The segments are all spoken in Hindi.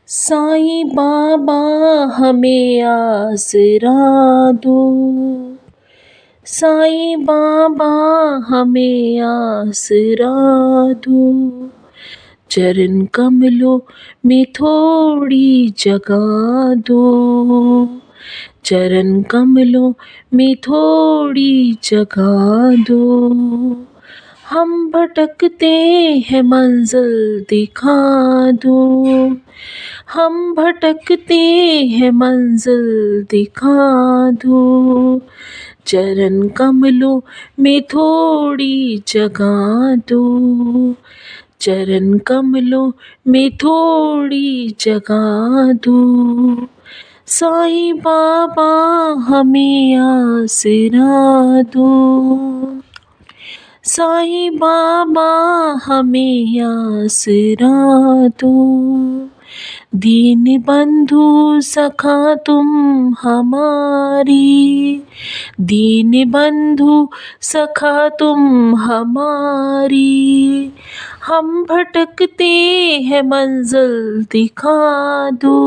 साईं बाबा हमें आसरा दो, साईं बाबा हमें आसरा दो। चरण कमलों में थोड़ी जगह दो, चरण कमलों में थोड़ी जगह दो। हम भटकते हैं मंजिल दिखा दो, हम भटकते हैं मंजिल दिखा दो। चरण कमलों में थोड़ी जगह दो, चरण कमलों में थोड़ी जगह दो। साईं बाबा हमें आसरा दो, साईं बाबा हमें आसरा दो। दीन बंधु सखा तुम हमारी, दीन बंधु सखा तुम हमारी। हम भटकते हैं मंजिल दिखा दो,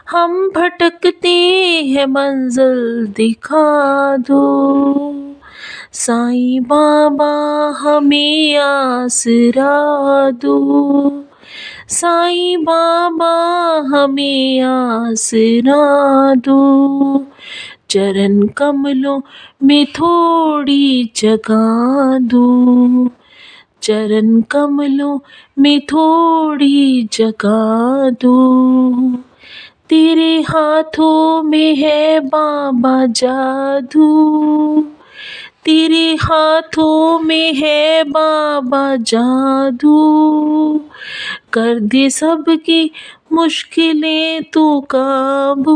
हम भटकते हैं मंजिल दिखा दो। साईं बाबा हमें आसरा दो, साईं बाबा हमें आसरा दो। चरण कमलों में थोड़ी जगह दो, चरण कमलों में थोड़ी जगह दो। तेरे हाथों में है बाबा जादू, तेरे हाथों में है बाबा जादू। कर दे सबकी मुश्किलें तू काबू,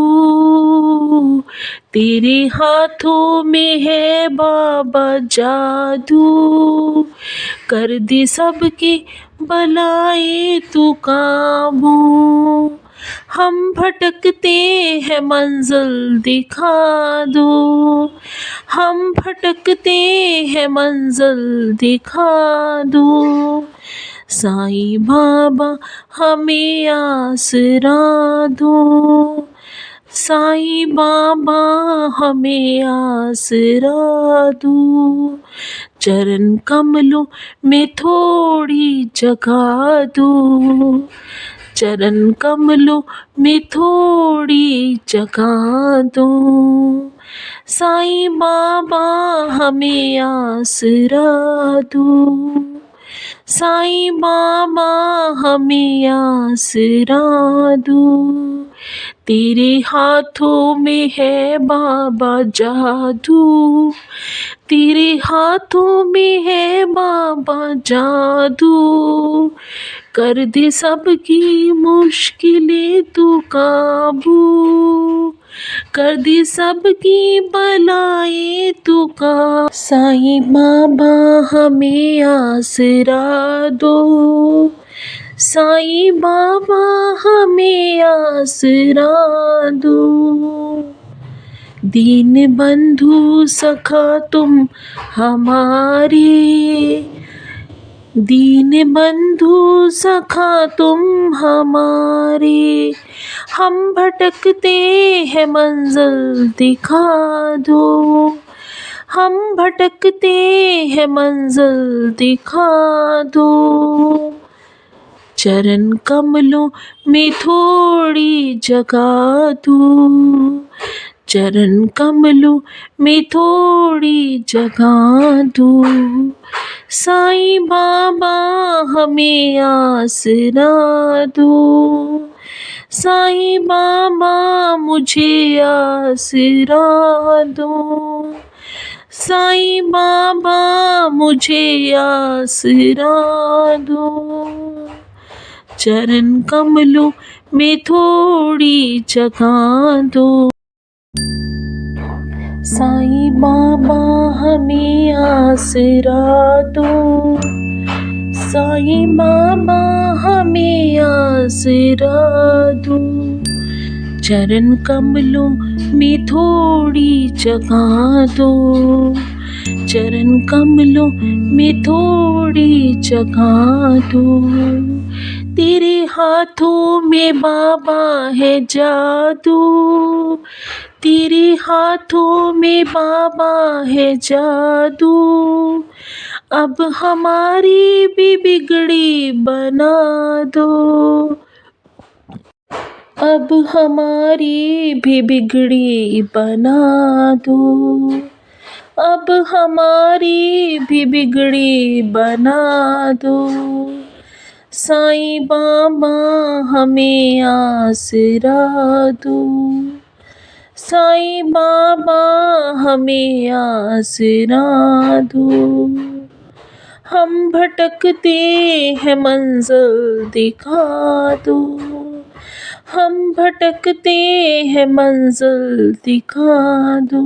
तेरे हाथों में है बाबा जादू। कर दे सबकी बलाएं तू काबू। हम भटकते हैं मंजिल दिखा दो, हम भटकते हैं मंजिल दिखा दो। साईं बाबा हमें आसरा दो, साईं बाबा हमें आसरा दो। चरण कमलों में थोड़ी जगह दो, चरण कमलों में थोड़ी जगह दो। साईं बाबा हमें आसरा दो, साईं बाबा हमें आसरा दो। तेरे हाथों में है बाबा जादू, तेरे हाथों में है बाबा जादू। कर दे सबकी मुश्किलें तू काबू, कर दे सबकी बलाएं तू काबू। साईं बाबा हमें आसरा दो, साईं बाबा हमें आसरा दो। दीन बंधु सखा तुम हमारे, दीन बंधु सखा तुम हमारे। हम भटकते हैं मंजिल दिखा दो, हम भटकते हैं मंजिल दिखा दो। चरण कमलों में थोड़ी जगह दो, चरण कमलों में थोड़ी जगह दो। साईं बाबा हमें आसरा दो, साईं बाबा मुझे आसरा दो, साईं बाबा मुझे आसरा दो। चरण कमलों में थोड़ी जगह दो। साईं बाबा हमें आसरा दो, साईं बाबा हमें आसरा दो। चरण कमलों में थोड़ी जगह दो, चरण कमलों में थोड़ी जगह दो। तेरे हाथों में बाबा है जादू, तेरे हाथों में बाबा है जादू। अब हमारी भी बिगड़ी बना दो, अब हमारी भी बिगड़ी बना दो, अब हमारी भी बिगड़ी बना दो। साईं बाबा हमें आसरा दो, साईं बाबा हमें आसरा दो। हम भटकते हैं मंजिल दिखा दो, हम भटकते हैं मंजिल दिखा दो।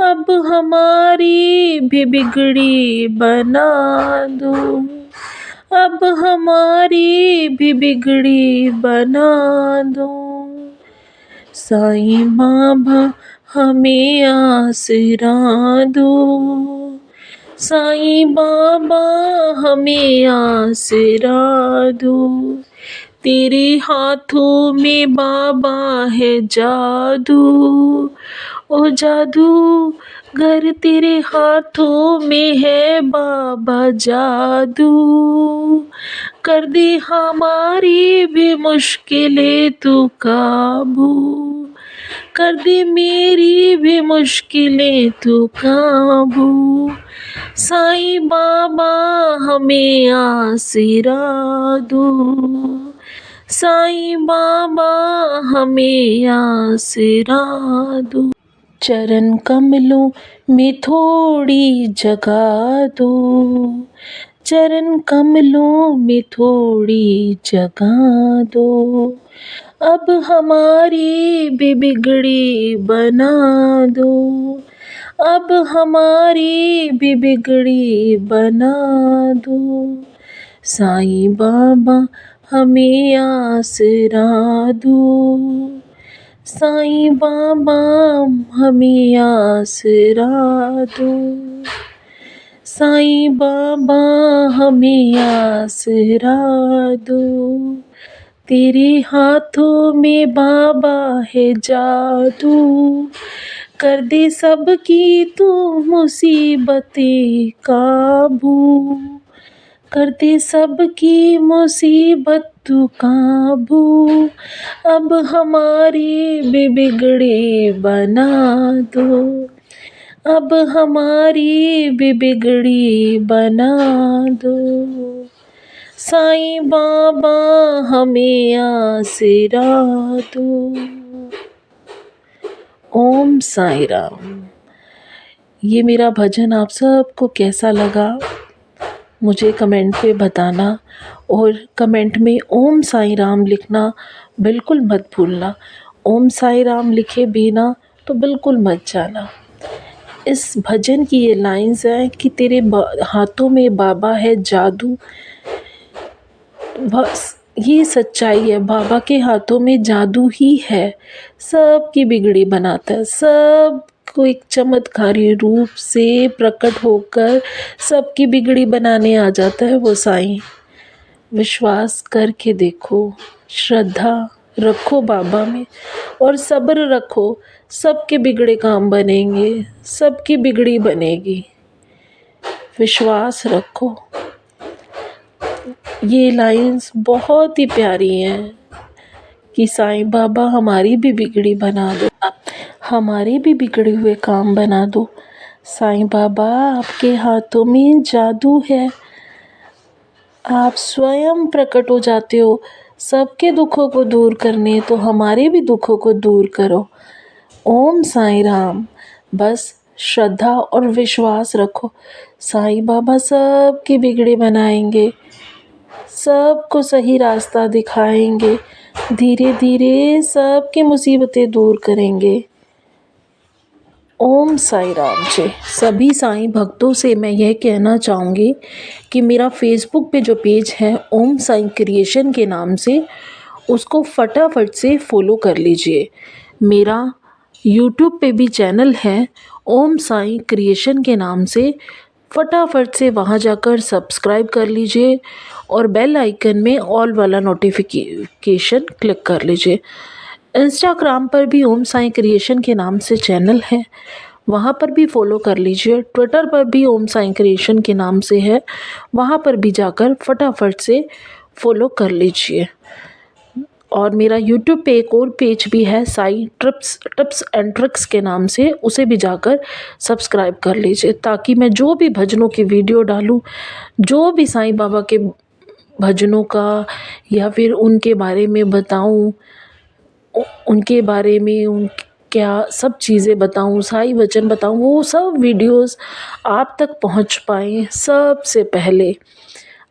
अब हमारी भी बिगड़ी बना दो, अब हमारी भी बिगड़ी बना दो। साईं बाबा हमें आसरा दो, साईं बाबा हमें आसरा दो। तेरे हाथों में बाबा है जादू, ओ जादू गर तेरे हाथों में है बाबा जादू। कर दे हमारी भी मुश्किलें तू काबू, कर दे मेरी भी मुश्किलें तू काबू। साईं बाबा हमें आसरा दो, साईं बाबा हमें आसरा दो। चरण कमलों में थोड़ी जगह दो, चरण कमलों में थोड़ी जगह दो। अब हमारी भी बिगड़ी बना दो, अब हमारी भी बिगड़ी बना दो। साईं बाबा हमें आसरा दो, साईं बाबा हमें आसरा दो, साईं बाबा हमें आसरा दो। तेरे हाथों में बाबा है जादू, कर दे सबकी तू मुसीबतें काबू, कर दे सबकी मुसीबत तू काबू। अब हमारी भी बिगड़ी बना दो, अब हमारी भी बिगड़ी बना दो। साईं बाबा हमें आसरा दो। ओम साईं राम। ये मेरा भजन आप सबको कैसा लगा मुझे कमेंट पे बताना, और कमेंट में ओम साईं राम लिखना बिल्कुल मत भूलना। ओम साईं राम लिखे बिना तो बिल्कुल मत जाना। इस भजन की ये लाइन्स हैं कि तेरे हाथों में बाबा है जादू। बस ये सच्चाई है, बाबा के हाथों में जादू ही है, सबकी बिगड़ी बनाता है। सब को एक चमत्कारी रूप से प्रकट होकर सबकी बिगड़ी बनाने आ जाता है वो साईं। विश्वास करके देखो, श्रद्धा रखो बाबा में और सब्र रखो, सबके बिगड़े काम बनेंगे, सबकी बिगड़ी बनेगी। विश्वास रखो। ये लाइंस बहुत ही प्यारी हैं कि साईं बाबा हमारी भी बिगड़ी बना दो, हमारे भी बिगड़े हुए काम बना दो। साईं बाबा आपके हाथों में जादू है, आप स्वयं प्रकट हो जाते हो सबके दुखों को दूर करने, तो हमारे भी दुखों को दूर करो। ओम साईं राम। बस श्रद्धा और विश्वास रखो, साईं बाबा सबकी बिगड़ी बनाएंगे, सबको सही रास्ता दिखाएंगे, धीरे धीरे सबकी मुसीबतें दूर करेंगे। ओम साईं राम जी। सभी साईं भक्तों से मैं यह कहना चाहूँगी कि मेरा फेसबुक पे जो पेज है ओम साईं क्रिएशन के नाम से, उसको फटाफट से फॉलो कर लीजिए। मेरा यूट्यूब पे भी चैनल है ओम साईं क्रिएशन के नाम से, फटाफट से वहाँ जाकर सब्सक्राइब कर लीजिए और बेल आइकन में ऑल वाला नोटिफिकेशन क्लिक कर लीजिए। इंस्टाग्राम पर भी ओम साई क्रिएशन के नाम से चैनल है, वहाँ पर भी फॉलो कर लीजिए। ट्विटर पर भी ओम साई क्रिएशन के नाम से है, वहाँ पर भी जाकर फटाफट से फॉलो कर लीजिए। और मेरा यूट्यूब पे एक और पेज भी है, साई टिप्स एंड ट्रिक्स के नाम से, उसे भी जाकर सब्सक्राइब कर लीजिए, ताकि मैं जो भी भजनों की वीडियो डालूं, जो भी साईं बाबा के भजनों का या फिर उनके बारे में बताऊं, उनके बारे में उन क्या सब चीज़ें बताऊं, साई वचन बताऊं, वो सब वीडियोस आप तक पहुंच पाएँ सबसे पहले।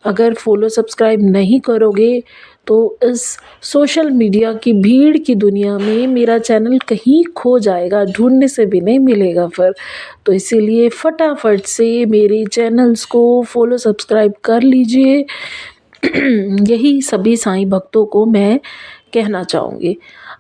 अगर फॉलो सब्सक्राइब नहीं करोगे तो इस सोशल मीडिया की भीड़ की दुनिया में मेरा चैनल कहीं खो जाएगा, ढूंढने से भी नहीं मिलेगा फिर। तो इसीलिए फटाफट से मेरे चैनल्स को फॉलो सब्सक्राइब कर लीजिए। यही सभी साईं भक्तों को मैं कहना चाहूँगी।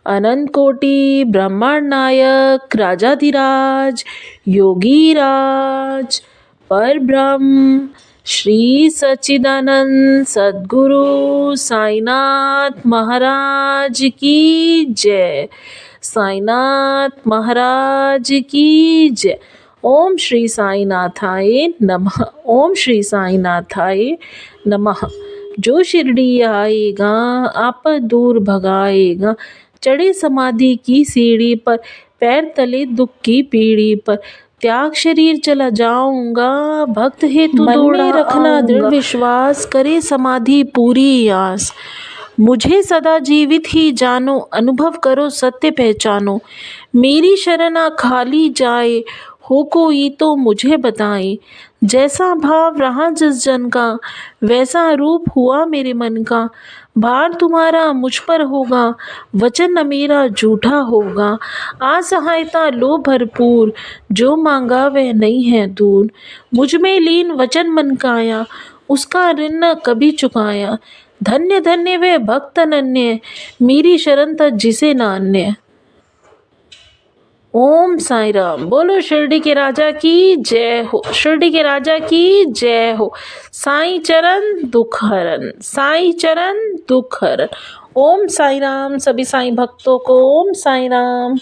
अनंत कोटि ब्रह्मांड नायक राजाधिराज योगीराज परब्रह्म श्री सच्चिदानंद सद्गुरु साईनाथ महाराज की जय। साईनाथ महाराज की जय। ओम श्री साईनाथाय नमः। ओम श्री साईनाथाय नमः। जो शिरडी आएगा आपद दूर भगाएगा, चढ़े समाधि की सीढ़ी पर, पैर तले दुख की पीढ़ी पर, त्याग शरीर चला जाऊंगा, भक्त हेतु मन में रखना दृढ़ विश्वास, करे समाधि पूरी आस। मुझे सदा जीवित ही जानो, अनुभव करो सत्य पहचानो, मेरी शरणा खाली जाए, हो कोई तो मुझे बताए। जैसा भाव रहा जिस जन का, वैसा रूप हुआ मेरे मन का। भार तुम्हारा मुझ पर होगा, वचन न मेरा झूठा होगा। असहायता लो भरपूर, जो मांगा वह नहीं है दूर। मुझ में लीन वचन मन काया, उसका ऋण न कभी चुकाया। धन्य धन्य वे भक्त अनन्य, मेरी शरण तक जिसे न अन्य। ओम साई राम। बोलो शिरडी के राजा की जय हो। शिरडी के राजा की जय हो। साईं चरण दुख हरन, साईं चरण दुख हरन। ओम साई राम। सभी साईं भक्तों को ओम साई राम।